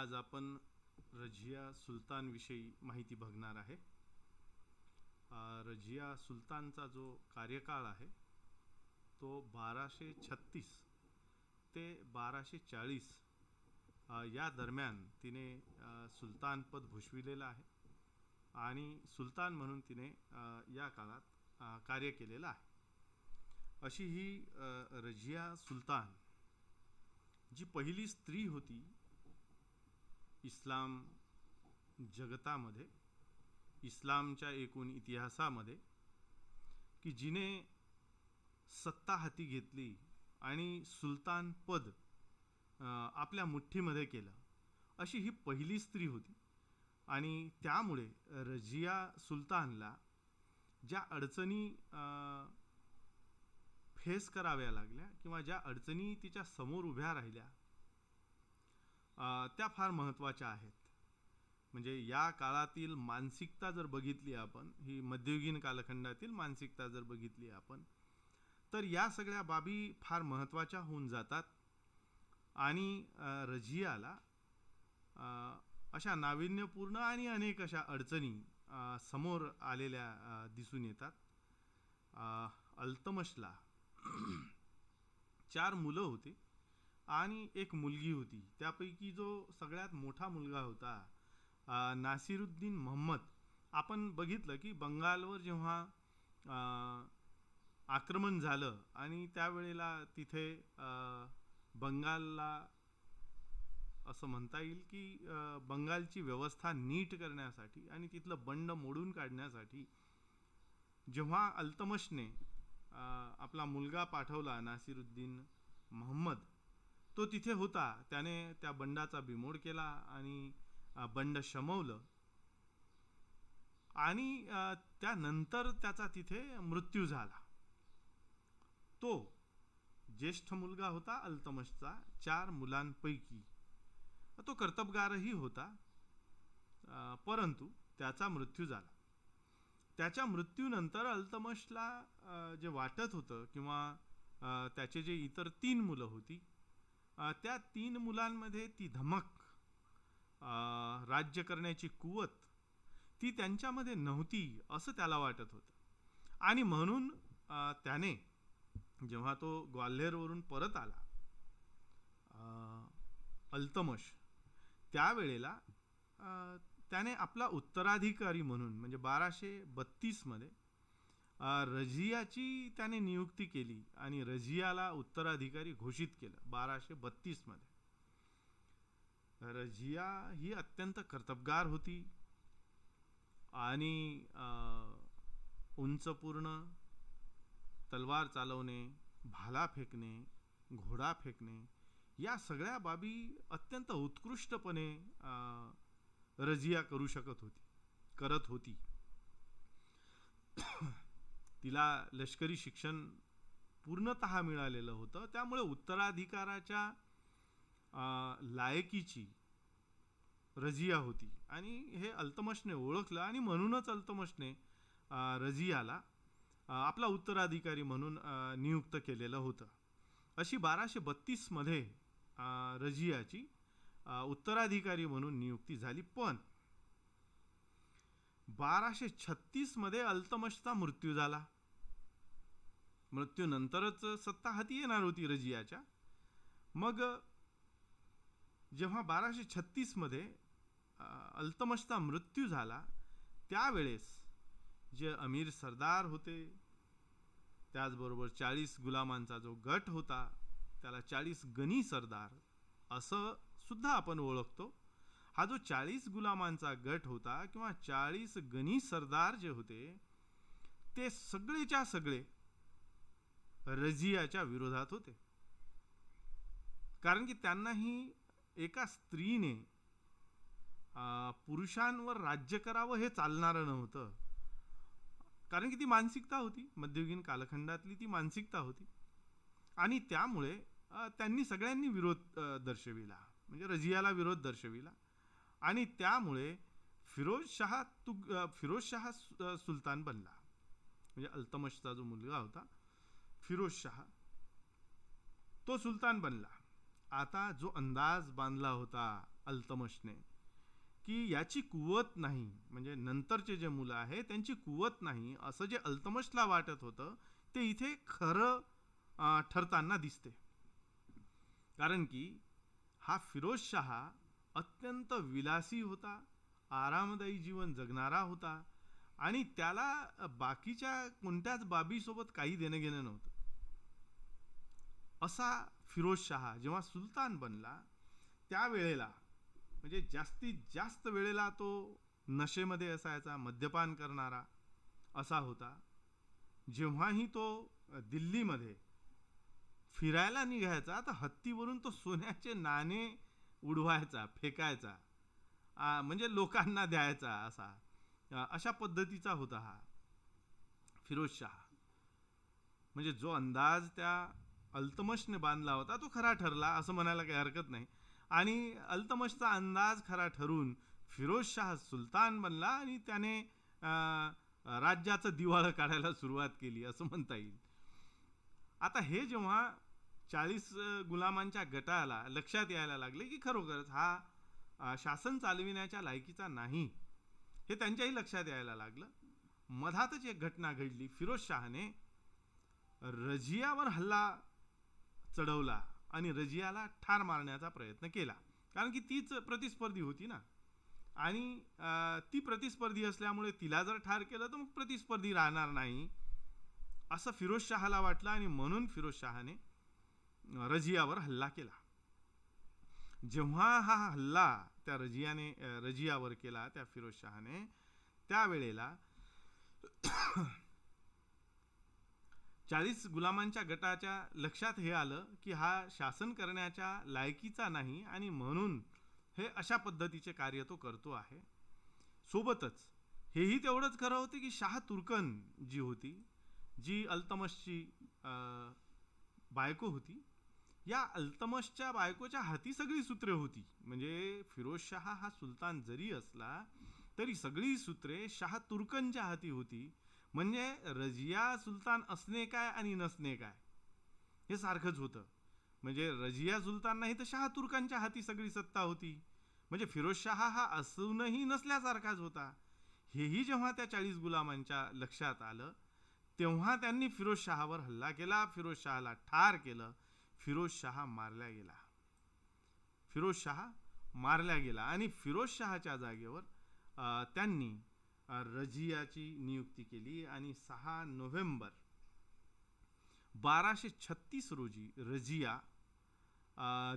आज आपण रझिया सुलतानविषयी माहिती बघणार आहे. रझिया सुलतानचा जो कार्यकाळ आहे तो 1236 ते 1240 या दरम्यान तिने सुलतानपद भूषविलेलं आहे आणि सुलतान म्हणून तिने या काळात कार्य केलेलं आहे. अशी ही रझिया सुलतान जी पहिली स्त्री होती इस्लाम जगतामध्ये, इस्लामच्या एकूण इतिहासामध्ये, की जिने सत्ता हाती घेतली आणि सुलतान पद आपल्या मुठ्ठीमध्ये केलं, अशी ही पहिली स्त्री होती. आणि त्यामुळे रझिया सुलतानला ज्या अडचणी फेस कराव्या लागल्या किंवा ज्या अडचणी तिच्या समोर उभ्या राहिल्या त्या फार महत्त्वाच्या आहेत. म्हणजे या काळातील मानसिकता जर बघितली आपण, ही मध्ययुगीन कालखंडातील मानसिकता जर बघितली आपण, तर या सगळ्या बाबी फार महत्त्वाच्या होऊन जातात. आणि रझियाला अशा नाविन्यपूर्ण आणि अनेक अशा अडचणी समोर आलेल्या दिसून येतात. अल्तमशला 4 मुलं होती आणि एक मुलगी होती. त्यापैकी जो सगळ्यात मोठा मुलगा होता नासिरुद्दीन मोहम्मद. आपण बघितलं की बंगालवर जेव्हा आक्रमण झालं आणि त्यावेळेला तिथे बंगालला असं म्हणता येईल की बंगालची व्यवस्था नीट करण्यासाठी आणि तिथलं बंड मोडून काढण्यासाठी जेव्हा अल्तमशने आपला मुलगा पाठवला नासिरुद्दीन मोहम्मद, तो तिथे होता. त्याने त्या बंडाचा बिमोड केला आणि बंड शमवलं आणि त्यानंतर त्याचा तिथे मृत्यू झाला. तो ज्येष्ठ मुलगा होता अल्तमशचा 4 मुलांपैकी. तो कर्तबगारही होता, परंतु त्याचा मृत्यू झाला. त्याच्या मृत्यूनंतर अल्तमशला जे वाटत होतं किंवा त्याचे जे इतर 3 मुलं होती, त्या 3 मुलांमध्ये ती धमक, राज्य करण्याची कुवत ती त्यांच्यामध्ये नव्हती असं त्याला वाटत होतं. आणि म्हणून त्याने जेव्हा तो ग्वाल्हेरवरून परत आला अल्तमश, त्यावेळेला त्याने आपला उत्तराधिकारी म्हणून म्हणजे 1232 मध्ये रझियाची त्याने नियुक्ती केली आणि रझियाला उत्तराधिकारी घोषित केलं 1232 मध्ये. रझिया ही अत्यंत कर्तबगार होती आणि उंचपूर्ण तलवार चालवणे, भाला फेकणे, घोडा फेकणे या सगळ्या बाबी अत्यंत उत्कृष्टपणे रझिया करत होती. तिला लष्करी शिक्षण पूर्णतः मिळालेलं होतं, त्यामुळे उत्तराधिकाराच्या लायकीची रझिया होती आणि हे अल्तमशने ओळखलं आणि म्हणूनच अल्तमशने रझियाला आपला उत्तराधिकारी म्हणून नियुक्त केलेलं होतं. अशी 1232 मध्ये रझियाची उत्तराधिकारी म्हणून नियुक्ती झाली. पण 1236 मध्ये अल्तमशचा मृत्यू झाला. मृत्यूनंतरच सत्ता हाती येणार होती रझियाच्या. मग जेव्हा 1236 मध्ये अल्तमशचा मृत्यू झाला, त्यावेळेस जे अमीर सरदार होते, त्याचबरोबर 40 गुलामांचा जो गट होता, त्याला 40 गनी सरदार असं सुद्धा आपण ओळखतो. हा जो 40 गुलामांचा गट होता किंवा 40 गनी सरदार जे होते, ते सगळेच्या सगळे रझियाच्या विरोधात होते. कारण की त्यांनाही एका स्त्रीने पुरुषांवर राज्य करावं हे चालणारं नव्हतं. कारण की ती मानसिकता होती, मध्ययुगीन कालखंडातली ती मानसिकता होती. आणि त्यामुळे त्यांनी सगळ्यांनी विरोध दर्शविला, म्हणजे रझियाला विरोध दर्शविला. आणि त्यामुळे फिरोजशाह सुलतान बनला. म्हणजे अल्तमशचा जो मुलगा होता फिरोजशाह, तो सुलतान बनला. आता जो अंदाज बांधला होता अल्तमशने की याची कुवत नाही, म्हणजे नंतरचे जे मुलं आहे त्यांची कुवत नाही, असं जे अल्तमशला वाटत होतं ते इथे खरं ठरताना दिसते. कारण की हा फिरोज शाह अत्यंत विलासी होता, आरामदायी जीवन जगणारा होता आणि त्याला बाकीच्या कोणत्याच बाबीसोबत काही देणं घेणं नव्हतं. असा फिरोज शाह जेव्हा सुलतान बनला त्यावेळेला म्हणजे जास्तीत जास्त वेळेला तो नशेमध्ये असायचा, मद्यपान करणारा असा होता. जेव्हाही तो दिल्लीमध्ये फिरायला निघायचा तर हत्तीवरून तो सोन्याचे नाणे उडवायचा, फेकायचा, म्हणजे लोकांना द्यायचा, अशा पद्धतीचा होता हा फिरोज शाह. म्हणजे जो अंदाज त्या अल्तमशने बांधला होता तो खरा ठरला असं म्हणायला काही हरकत नाही. आणि अल्तमशचा अंदाज खरा ठरून फिरोज शाह सुलतान बनला आणि त्याने राज्याचं दिवाळं काढायला सुरुवात केली असं म्हणता येईल. आता हे जेव्हा 40 गुलामांच्या गटाला लक्षात यायला लागले की खरोखरच हा शासन चालविण्याच्या लायकीचा नाही, हे त्यांच्याही लक्षात यायला लागलं. मधातच एक घटना घडली. फिरोज शाहने रजियावर हल्ला चढवला आणि रजियाला ठार मारण्याचा प्रयत्न केला. कारण की तीच प्रतिस्पर्धी होती ना, आणि ती प्रतिस्पर्धी असल्यामुळे तिला जर ठार केलं तर मग प्रतिस्पर्धी राहणार नाही असं फिरोज शाहला वाटलं आणि म्हणून फिरोज शाहने रजियावर हल्ला केला. जेव्हा हा हल्ला त्या रजियावर केला त्या फिरोज शाहने, त्यावेळेला 40 गुलामांच्या गटाच्या लक्षात हे आलं की हा शासन करण्याच्या लायकीचा नाही आणि म्हणून हे अशा पद्धतीचे कार्य तो करतो आहे. सोबतच हेही तेवढंच खरं होते की शाह तुर्कन जी होती, जी अल्तमशची बायको होती, या अल्तमशच्या बायकोच्या हाती सगळी सूत्रे होती. म्हणजे फिरोज शाह हा सुलतान जरी असला तरी सगळी सूत्रे शाह तुर्कनच्या हाती होती. म्हणजे रजिया सुलतान असणे काय आणि नसणे काय हे सारखंच होतं. म्हणजे रजिया सुलतान नाही तर शाह तुर्कांच्या हाती सगळी सत्ता होती. म्हणजे फिरोज शाह हा असूनही नसल्यासारखाच होता. हेही जेव्हा त्या 40 गुलामांच्या लक्षात आलं तेव्हा त्यांनी फिरोज शाहवर हल्ला केला, फिरोज शाहला ठार केलं, फिरोज शाह मारल्या गेला आणि फिरोज शाहच्या जागेवर त्यांनी रजियाची नियुक्ती केली आणि 6 नोव्हेंबर 1236 रोजी रजिया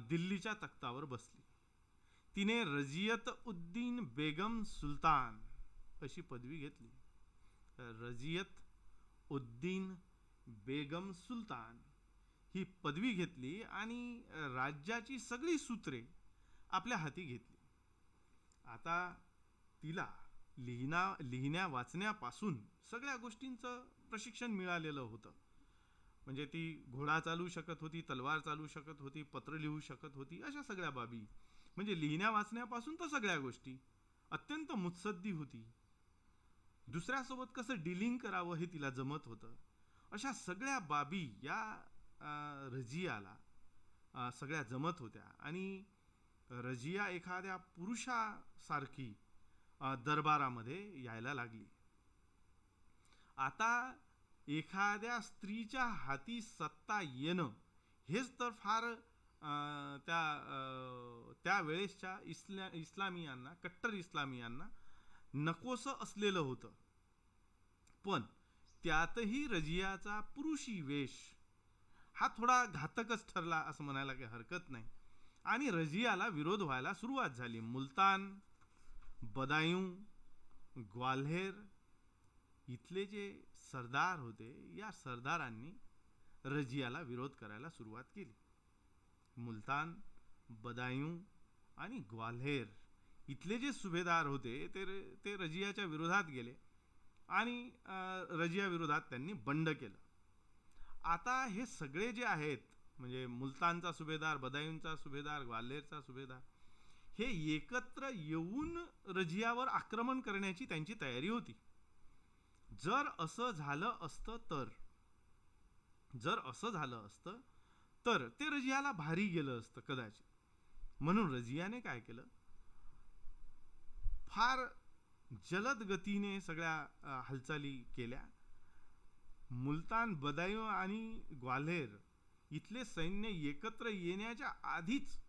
दिल्लीच्या तख्तावर बसली. तिने रजियत उद्दीन बेगम सुलतान अशी पदवी घेतली. रजियत उद्दीन बेगम सुलतान ही पदवी घेतली आणि राज्याची सगळी सूत्रे आपल्या हाती घेतली. आता तिला लिहिण्या वाचण्यापासून सगळ्या गोष्टींचं प्रशिक्षण मिळालेलं होतं. म्हणजे ती घोडा चालू शकत होती, तलवार चालू शकत होती, पत्र लिहू शकत होती, अशा सगळ्या बाबी, म्हणजे लिहिण्या वाचण्यापासून तर सगळ्या गोष्टी. अत्यंत मुत्सद्दी होती. दुसऱ्यासोबत कसं डीलिंग करावं हे तिला जमत होतं. अशा सगळ्या बाबी या रजियाला सगळ्या जमत होत्या आणि रजिया एखाद्या पुरुषासारखी दरबारामध्ये यायला लागली. आता एखाद्या स्त्रीच्या हाती सत्ता येणं हेच तर फार त्या वेळेसच्या इस्लामियांना, कट्टर इस्लामियांना नकोसं असलेलं होतं. पण त्यातही रजियाचा पुरुषी वेश हा थोडा घातकच ठरला असं म्हणायला काही हरकत नाही आणि रजियाला विरोध व्हायला सुरुवात झाली. मुलतान, बदायूं, ग्वाल्हेर इथले जे सरदार होते, या सरदारांनी रजियाला विरोध करायला सुरुवात केली. मुलतान, बदायूं आणि ग्वाल्हेर इथले जे सुभेदार होते ते रजियाच्या विरोधात गेले आणि रजिया विरोधात त्यांनी बंड केलं. आता हे सगळे जे आहेत, म्हणजे मुलतानचा सुभेदार, बदायूंचा सुभेदार, ग्वाल्हेरचा सुभेदार, हे एकत्र येऊन रजियावर आक्रमण करण्याची त्यांची तयारी होती. जर असं झालं असतं तर ते रजियाला भारी गेलं असतं कदाचित. म्हणून रजियाने काय केलं, फार जलद गतीने सगळ्या हालचाली केल्या. मुलतान, बदायूं आणि ग्वाल्हेर इथले सैन्य एकत्र येण्याच्या आधीच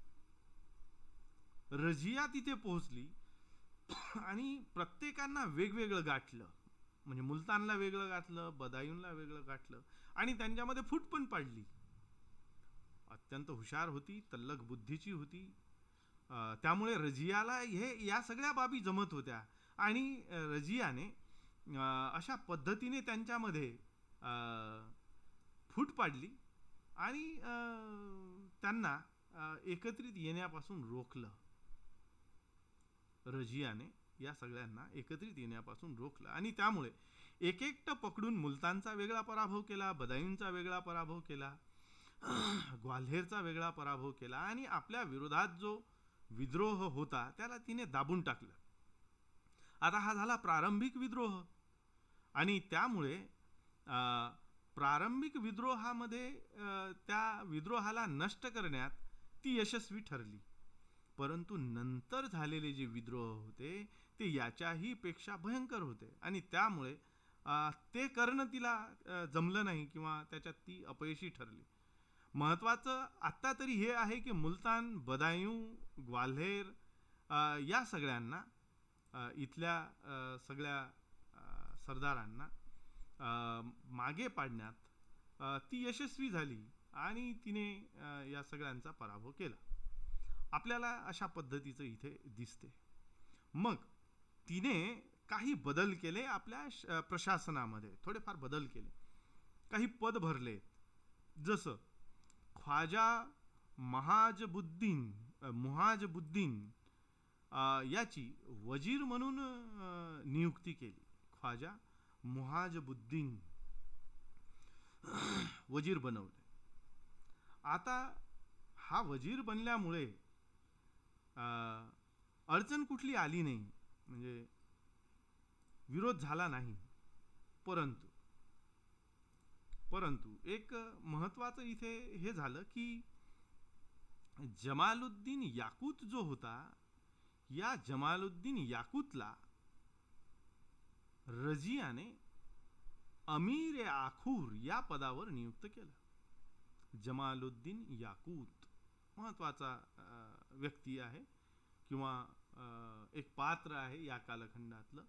रजिया तिथे पोहोचली आणि प्रत्येकांना वेगवेगळं गाठलं. म्हणजे मुलतानला वेगळं गाठलं, बदायूंला वेगळं गाठलं आणि त्यांच्यामध्ये फूट पण पाडली. अत्यंत हुशार होती, तल्लख बुद्धीची होती. त्यामुळे रजियाला या सगळ्या बाबी जमत होत्या आणि रजियाने अशा पद्धतीने त्यांच्यामध्ये फूट पाडली आणि त्यांना एकत्रित येण्यापासून रोखलं. रजियाने या सगळ्यांना एकत्रित येण्यापासून रोखलं आणि त्यामुळे एक एकटं पकडून मुलतानचा वेगळा पराभव केला, बदायूंचा वेगळा पराभव केला, ग्वाल्हेरचा वेगळा पराभव केला आणि आपल्या विरोधात जो विद्रोह होता त्याला तिने दाबून टाकलं. आता हा झाला प्रारंभिक विद्रोह आणि त्यामुळे प्रारंभिक विद्रोहामध्ये त्या विद्रोहाला नष्ट करण्यात ती यशस्वी ठरली. परंतु नंतर झालेले जे विद्रोह होते ते याच्याही पेक्षा भयंकर होते आणि त्यामुळे ते करणं तिला जमलं नाही किंवा त्याच्यात ती अपयशी ठरली. महत्त्वाचं आत्ता तरी हे आहे की मुलतान, बदायूं, ग्वाल्हेर या सगळ्यांना इथल्या सगळ्या सरदारांना मागे पाडण्यात ती यशस्वी झाली आणि तिने या सगळ्यांचा पराभव केला. आपल्याला अशा पद्धतीचं इथे दिसते. मग तिने काही बदल केले आपल्या प्रशासनामध्ये, थोडेफार बदल केले, काही पद भरले. जसं ख्वाजा मुहाजबुद्दीन याची वजीर म्हणून नियुक्ती केली. ख्वाजा मुहाजबुद्दीन वजीर बनवले. आता हा वजीर बनल्यामुळे अडचण कुठली आली नाही, म्हणजे विरोध झाला नाही. परंतु एक महत्त्वाचं इथे हे झालं की जमालुद्दीन याकूत जो होता, या जमालुद्दीन याकूतला रजियाने अमीर-ए-आखूर या पदावर नियुक्त केलं. जमालुद्दीन याकूत महत्त्वाचा व्यक्ती आहे किंवा एक पात्र आहे या कालखंडातलं.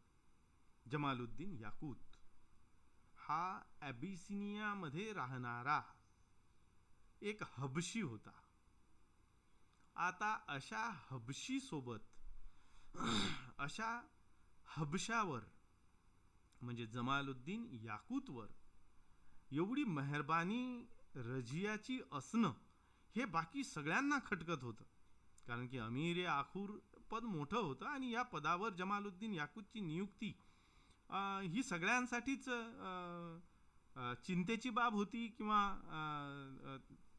जमालुद्दीन याकूत हा ॲबिसिनियामध्ये राहणारा एक हबशी होता. आता अशा हबशावर म्हणजे जमालुद्दीन याकूतवर एवढी मेहरबानी रजियाची असणं हे बाकी सगळ्यांना खटकत होतं. कारण की अमीर-ए-आखूर पद मोठं होतं आणि या पदावर जमालुद्दीन याकूतची नियुक्ती ही सगळ्यांसाठीच चिंतेची बाब होती किंवा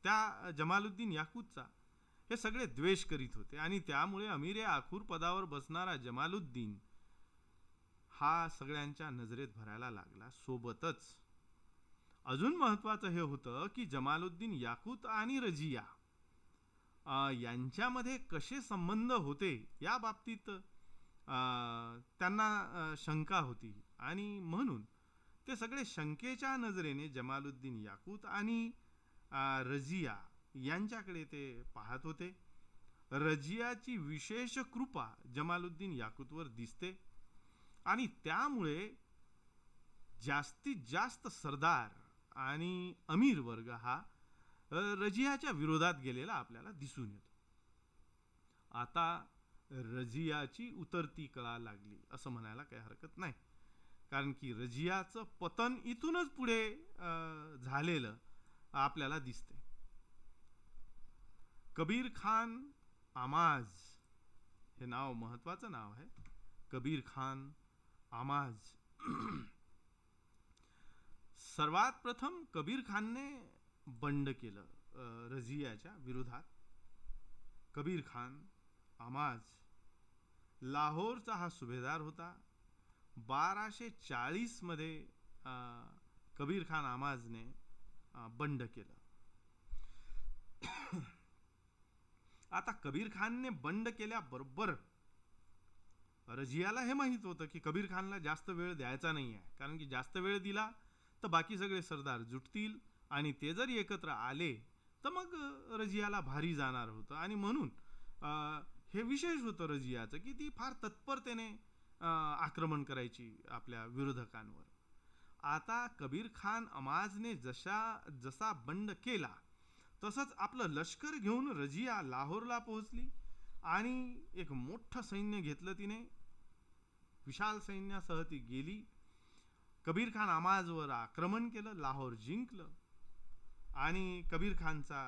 त्या जमालुद्दीन याकूतचा हे सगळे द्वेष करीत होते आणि त्यामुळे अमीर-ए-आखूर पदावर बसणारा जमालुद्दीन हा सगळ्यांच्या नजरेत भरायला लागला. सोबतच अजून महत्त्वाचं हे होतं की जमालुद्दीन याकूत आणि रजिया यांच्यामध्ये कसे संबंध होते या बाबतीत त्यांना शंका होती आणि म्हणून ते सगळे शंकेच्या नजरेने जमालुद्दीन याकूत आणि रजिया यांच्याकडे ते पाहत होते. रजियाची विशेष कृपा जमालुद्दीन याकूतवर दिसते आणि त्यामुळे जास्तीत जास्त सरदार आणि अमीर वर्ग हा रजियाच्या विरोधात गेलेला आपल्याला दिसून येतो. आता रजियाची उतरती कळा लागली असं म्हणायला काही हरकत नाही, कारण की रजियाचं पतन इथूनच पुढे झालेलं आपल्याला दिसते. कबीर खान आमाज हे नाव महत्त्वाचं नाव आहे. कबीर खान आमाज सर्वात प्रथम कबीर खानने बंड केलं रजियाच्या विरोधात. कबीर खान आमाज लाहोरचा हा सुभेदार होता. 1240 मध्ये कबीर खान आमाजने बंड केलं. आता कबीर खानने बंड केल्याबरोबर रजियाला हे माहित होतं की कबीर खानला जास्त वेळ द्यायचा नाही आहे, कारण की जास्त वेळ दिला तर बाकी सगळे सरदार जुटतील आणि ते जर एकत्र आले तर मग रजियाला भारी जाणार होतं. आणि म्हणून हे विशेष होतं रजियाचं की ती फार तत्परतेने आक्रमण करायची आपल्या विरोधकांवर. आता कबीर खान अमाजने जसा बंड केला तसंच आपलं लष्कर घेऊन रजिया लाहोरला पोहोचली आणि एक मोठं सैन्य घेतलं तिने. विशाल सैन्यासह ती गेली. कबीर खान अमाजवर आक्रमण केलं, लाहोर जिंकलं आणि कबीर खानचा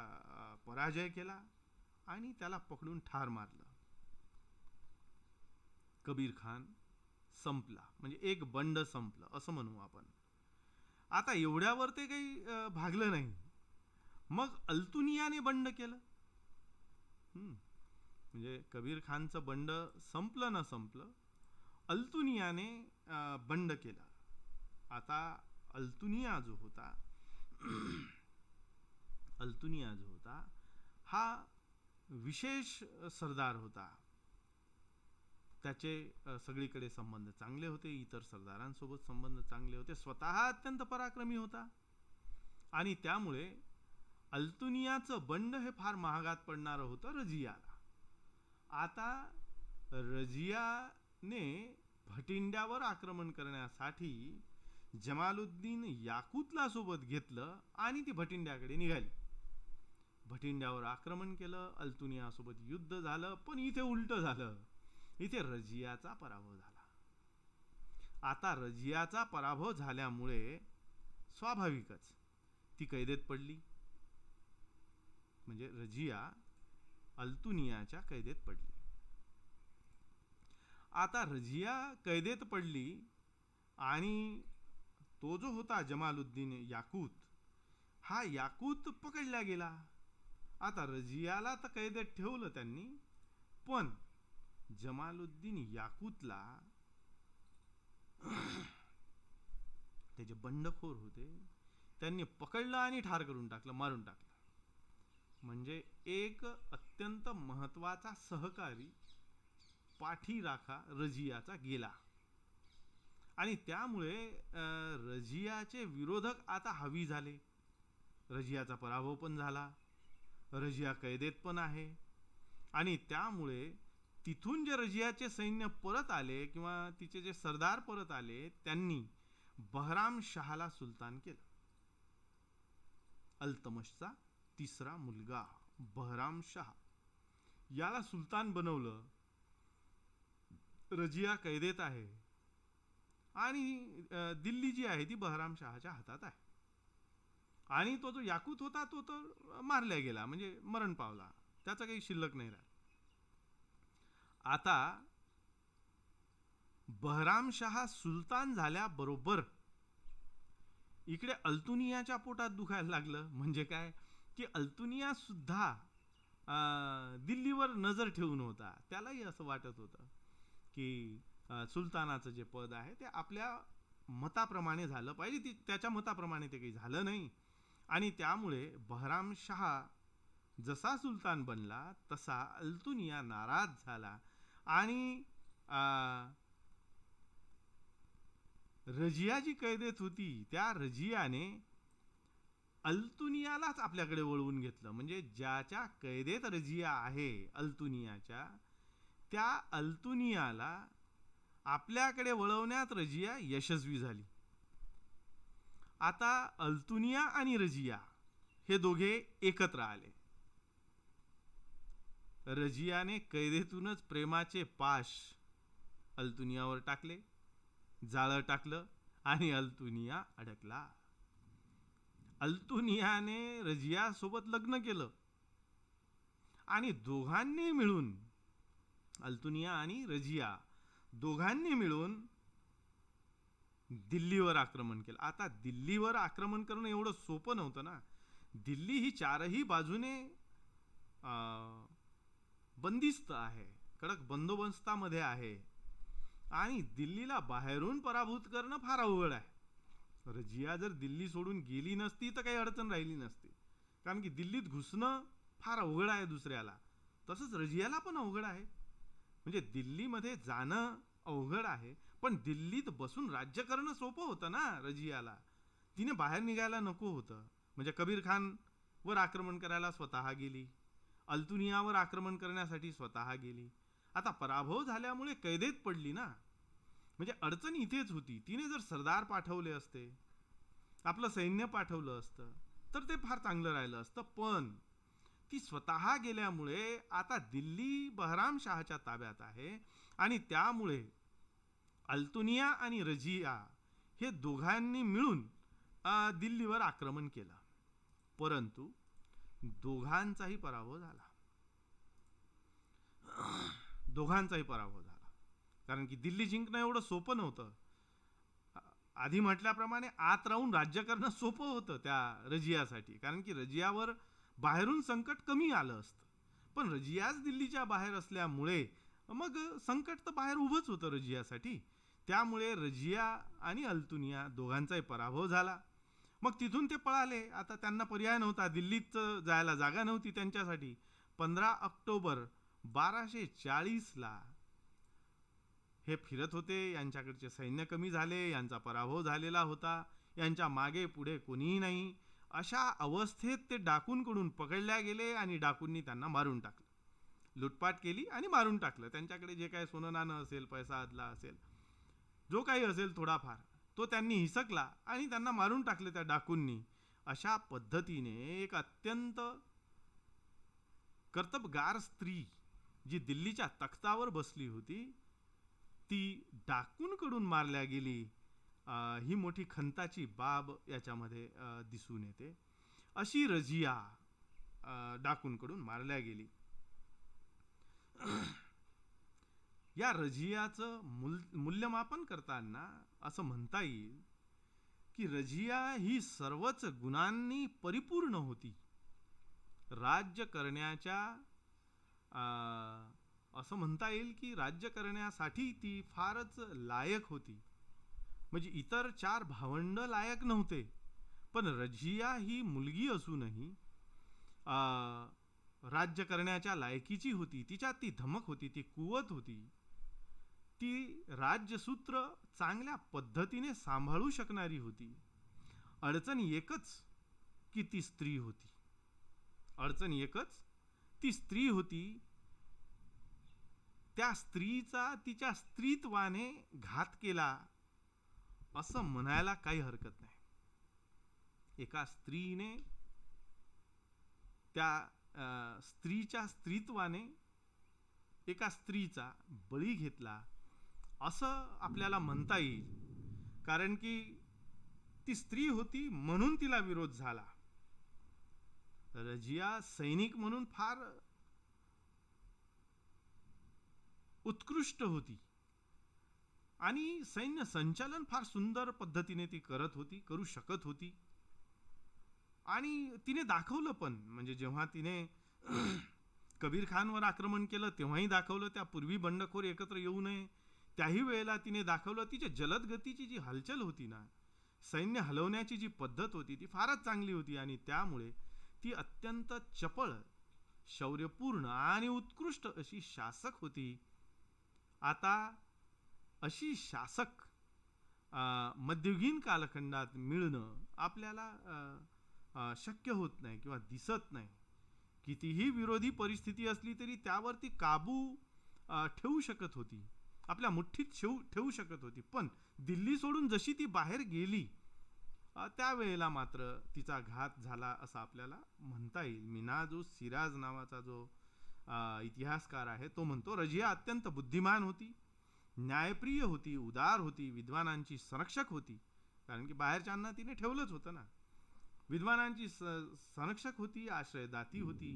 पराजय केला आणि त्याला पकडून ठार मारलं. कबीर खान संपला, म्हणजे एक बंड संपलं असं म्हणू आपण. आता एवढ्यावर ते काही भागलं नाही. मग अल्तुनियाने बंड केलं. म्हणजे कबीर खानचं बंड संपलं ना संपलं, अल्तुनियाने बंड केलं. आता अल्तुनिया जो होता हा विशेष सरदार होता. त्याचे सगळीकडे संबंध चांगले होते, इतर सरदारांसोबत संबंध चांगले होते, स्वतः अत्यंत पराक्रमी होता आणि त्यामुळे अल्तुनियाचं बंड हे फार महागात पडणारं होतं रजियाला. आता रजियाने भटिंड्यावर आक्रमण करण्यासाठी जमालुद्दीन याकूतला सोबत घेतलं आणि ती भटिंड्याकडे निघाली. भटिंड्यावर आक्रमण केलं, अल्तुनियासोबत युद्ध झालं, पण इथे उलट झालं. इथे रजियाचा पराभव झाला. आता रजियाचा पराभव झाल्यामुळे स्वाभाविकच ती कैदेत पडली. म्हणजे रजिया अल्तुनियाच्या कैदेत पडली. आता रजिया कैदेत पडली आणि तो जो होता जमालुद्दीन याकूत, हा याकूत पकडला गेला. आता रजियाला तर कैदेत ठेवलं त्यांनी, पण जमालुद्दीन याकूतला ते जे बंडखोर होते त्यांनी पकडलं आणि ठार करून टाकलं, मारून टाकलं. म्हणजे एक अत्यंत महत्वाचा सहकारी पाठीराखा रजियाचा गेला आणि त्यामुळे रजियाचे विरोधक आता हवी झाले. रजियाचा पराभव पण झाला, रजिया कैदेत पण आहे आणि त्यामुळे तिथून जे रजियाचे सैन्य परत आले किंवा तिचे जे सरदार परत आले त्यांनी बहराम शहाला सुलतान केलं. अल्तमशचा तिसरा मुलगा बहराम शाह याला सुलतान बनवलं. रजिया कैदेत आहे आणि दिल्ली जी आहे ती बहराम शहाच्या हातात आहे आणि तो जो याकूत होता तो तर मारला गेला, म्हणजे मरण पावला, त्याचा काही शिल्लक नाही राहिला. आता बहराम शहा सुलतान झाल्याबरोबर इकडे अल्तुनियाच्या पोटात दुखायला लागलं. म्हणजे काय की अल्तुनिया सुद्धा दिल्लीवर नजर ठेवून होता. त्यालाही असं वाटत होतं की सुलतानाचं जे पद आहे ते आपल्या मताप्रमाणे झालं पाहिजे. त्याच्या मताप्रमाणे ते काही झालं नाही आणि त्यामुळे बहराम शहा जसा सुलतान बनला तसा अल्तुनिया नाराज झाला आणि रजिया जी कैदेत होती त्या रजियाने अल्तुनियालाच आपल्याकडे वळवून घेतलं. म्हणजे ज्याच्या कैदेत रजिया आहे अल्तुनियाच्या, त्या अल्तुनियाला आपल्याकडे वळवण्यात रजिया यशस्वी झाली. आता अल्तुनिया आणि रजिया हे दोघे एकत्र आले. रजियाने कैदेतूनच प्रेमाचे पाश अल्तुनियावर टाकले, जाळं टाकलं आणि अल्तुनिया अडकला. अल्तुनियाने रजिया सोबत लग्न केलं आणि दोघांनी मिळून, अल्तुनिया आणि रजिया दोघांनी मिळून दिल्लीवर आक्रमण केलं. आता दिल्लीवर आक्रमण करणं एवढं सोपं नव्हतं ना. दिल्ली ही चारही बाजूने बंदिस्त आहे, कडक बंदोबस्तामध्ये आहे आणि दिल्लीला बाहेरून पराभूत करणं फार अवघड आहे. रजिया जर दिल्ली सोडून गेली नसती तर काही अडचण राहिली नसती, कारण की दिल्लीत घुसणं फार अवघड आहे दुसऱ्याला, तसंच रजियाला पण अवघड आहे. म्हणजे दिल्लीमध्ये जाणं अवघड आहे, पण दिल्लीत बसून राज्य करणं सोपं होतं ना रजियाला. तिने बाहेर निघायला नको होतं. म्हणजे कबीर खान वर आक्रमण करायला स्वतः गेली, अल्तुनियावर आक्रमण करण्यासाठी स्वतः गेली. आता पराभव झाल्यामुळे कैदेत पडली ना. म्हणजे अडचण इथेच होती. तिने जर सरदार पाठवले असते, आपलं सैन्य पाठवलं असतं, तर ते फार चांगलं राहिलं असतं. पण ती स्वतः गेल्यामुळे आता दिल्ली बहराम शहाच्या ताब्यात आहे आणि त्यामुळे अल्तुनिया आणि रजिया हे दोघांनी मिळून दिल्लीवर आक्रमण केलं. परंतु दोघांचाही पराभव झाला. दोघांचाही पराभव झाला. कारण की दिल्ली जिंकणं एवढं सोपं नव्हतं. आधी म्हटल्याप्रमाणे आत राहून राज्य करणं सोपं होतं त्या रजियासाठी, कारण की रजियावर बाहेरून संकट कमी आलं असतं. पण रजियाच दिल्लीच्या बाहेर असल्यामुळे मग संकट तर बाहेर उभंच होतं रजियासाठी. त्यामुळे रजिया आणि अल्तुनिया दोघांचाही पराभव झाला. मग तिथून ते पळाले. आता त्यांना पर्याय नव्हता, दिल्लीत जायला जागा नव्हती त्यांच्यासाठी. 15 ऑक्टोबर 1240ला हे फिरत होते. यांच्याकडचे सैन्य कमी झाले, यांचा पराभव झालेला होता, यांच्या मागे पुढे कोणीही नाही. अशा अवस्थेत ते डाकूंकडून पकडल्या गेले आणि डाकूंनी त्यांना मारून टाकलं. लुटपाट केली आणि मारून टाकलं. त्यांच्याकडे जे काही सोनं नाणं असेल, पैसा अदला असेल, जो काही असेल थोडाफार, तो त्यांनी हिसकला आणि त्यांना मारून टाकले त्या डाकूंनी. अशा पद्धतीने एक अत्यंत कर्तबगार स्त्री जी दिल्लीच्या तख्तावर बसली होती, ती डाकूंकडून मारल्या गेली. ही मोठी खंताची बाब याच्यामध्ये दिसून येते. अशी रजिया डाकूंकडून मारल्या गेली. या रजियाचं मूल्यमापन करताना असं म्हणता येईल की रजिया ही सर्वच गुणांनी परिपूर्ण होती. राज्य करण्याच्या असं म्हणता येईल की राज्य करण्यासाठी ती फारच लायक होती. म्हणजे इतर 4 भावंड लायक नव्हते, पण रजिया ही मुलगी असूनही राज्य करण्याच्या लायकीची होती. तिच्यात ती धमक होती, ती कुवत होती. ती राज्यसूत्र चांगल्या पद्धतीने सांभाळू शकणारी होती. अडचण एकच की ती स्त्री होती. अडचण एकच ती स्त्री होती. त्या स्त्रीचा तिच्या स्त्रीत्वाने घात केला असं म्हणायला काही हरकत नाही. एका स्त्रीने त्या स्त्रीच्या स्त्रीत्वाने एका स्त्रीचा बळी घेतला असं आपल्याला म्हणता येईल. कारण की ती स्त्री होती म्हणून तिला विरोध झाला. रजिया सैनिक म्हणून फार उत्कृष्ट होती आणि सैन्य संचालन फार सुंदर पद्धतीने ती करत होती, करू शकत होती. आणि तिने दाखवलं पण, म्हणजे जेव्हा तिने कबीर खानवर आक्रमण केलं तेव्हाही दाखवलं. त्यापूर्वी बंडखोर एकत्र येऊ नये त्याही वेळेला तिने दाखवलं. तिच्या जलद गतीची जी हलचल होती ना, सैन्य हलवण्याची जी पद्धत होती ती फारच चांगली होती आणि त्यामुळे ती अत्यंत चपळ, शौर्यपूर्ण आणि उत्कृष्ट अशी शासक होती. आता अशी शासक मध्ययुगीन कालखंडात मिळणं आपल्याला शक्य होत नाही किंवा दिसत नाही. कितीही विरोधी परिस्थिती असली तरी त्यावरती काबू ठेवू शकत होती, आपल्या मुठ्ठीत ठेवू शकत होती. पण दिल्ली सोडून जशी ती बाहेर गेली त्यावेळेला मात्र तिचा घात झाला असं आपल्याला म्हणता येईल. मिन्हाज सिराज नावाचा जो इतिहासकार आहे तो म्हणतो रजिया अत्यंत बुद्धिमान होती, न्यायप्रिय होती, उदार होती, विद्वानांची संरक्षक होती. कारण की बाहेरच्यांना तिने ठेवलंच होतं ना. विद्वानांची संरक्षक होती, आश्रयदाती होती,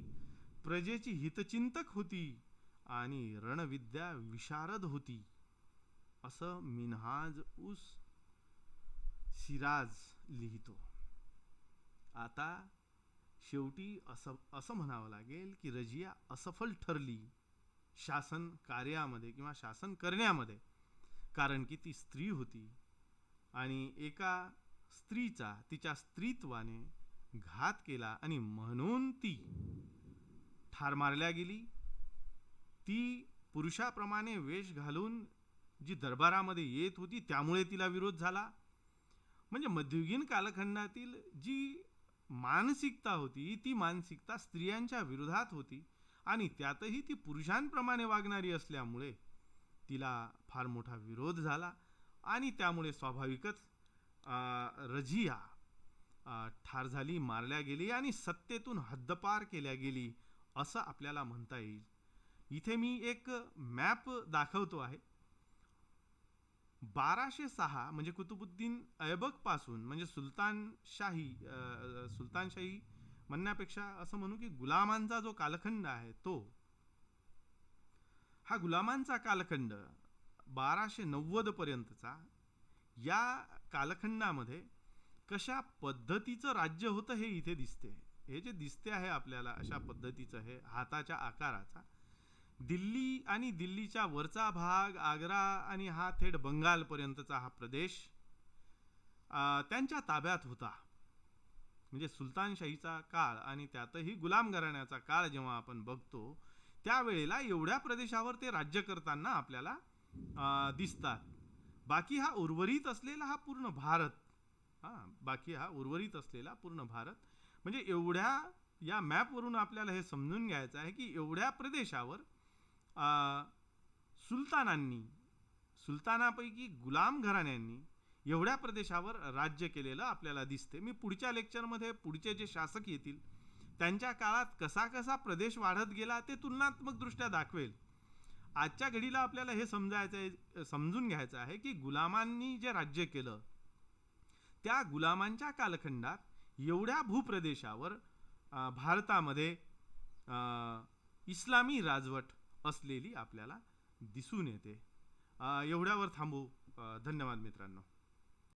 प्रजेची हितचिंतक होती आणि रणविद्या विशारद होती असं मिन्हाज उस सिराज लिहितो. आता शेवटी असं म्हणावं लागेल की रजिया असफल ठरली शासन कार्यामध्ये किंवा शासन करण्यामध्ये. कारण की ती स्त्री होती आणि एका स्त्रीचा तिच्या स्त्रीत्वाने घात केला आणि म्हणून ती ठार मारल्या गेली. ती पुरुषाप्रमाणे वेश घालून जी दरबारामध्ये येत होती त्यामुळे तिला विरोध झाला. म्हणजे मध्ययुगीन कालखंडातील जी मानसिकता होती ती मानसिकता स्त्रियांच्या विरोधात होती आणि त्यातही ती पुरुषांप्रमाणे वागणारी असल्यामुळे तिला फार मोठा विरोध झाला आणि त्यामुळे स्वाभाविकच रझिया ठार झाली, मारल्या गेली आणि सत्तेतून हद्दपार केल्या गेली असं आपल्याला म्हणता येईल. इथे मी एक मॅप दाखवतो आहे. 1206 म्हणजे कुतुबुद्दीन ऐबक पासून म्हणजे सुलतानशाही म्हणण्यापेक्षा असं म्हणू की गुलामांचा जो कालखंड आहे तो, हा गुलामांचा कालखंड 1290 पर्यंतचा, या कालखंडामध्ये कशा पद्धतीचं राज्य होतं हे इथे दिसते. हे जे दिसते आहे आपल्याला अशा पद्धतीचं, हे हाताच्या आकाराचा, दिल्ली आणि दिल्लीच्या वरचा भाग, आग्रा आणि हा थेट बंगाल पर्यंतचा हा प्रदेश त्यांच्या ताब्यात होता. म्हणजे सुलतानशाहीचा काळ आणि त्यातही गुलाम घराण्याचा काळ जेव्हा आपण बघतो त्यावेळेला एवढ्या प्रदेशावर ते राज्य करताना आपल्याला दिसतात. बाकी हा उर्वरित असलेला हा पूर्ण भारत, बाकी हा उर्वरित असलेला पूर्ण भारत, म्हणजे एवढ्या, या मॅपवरून आपल्याला हे समजून घ्यायचं आहे की एवढ्या प्रदेशावर सुलतानापैकी गुलाम घराण्यांनी एवढ्या प्रदेशावर राज्य केलेलं आपल्याला दिसते. मी पुढच्या लेक्चरमध्ये पुढचे जे शासक येतील त्यांच्या काळात कसा कसा प्रदेश वाढत गेला ते तुलनात्मक दृष्ट्या दाखवेल. आजच्या घडीला आपल्याला हे समजून घ्यायचं आहे की गुलामांनी जे राज्य केलं त्या गुलामांच्या कालखंडात एवढ्या भूप्रदेशावर भारतामध्ये इस्लामी राजवट असलेली आपल्याला दिसून येते. एवढ्यावर थांबू. धन्यवाद मित्रांनो.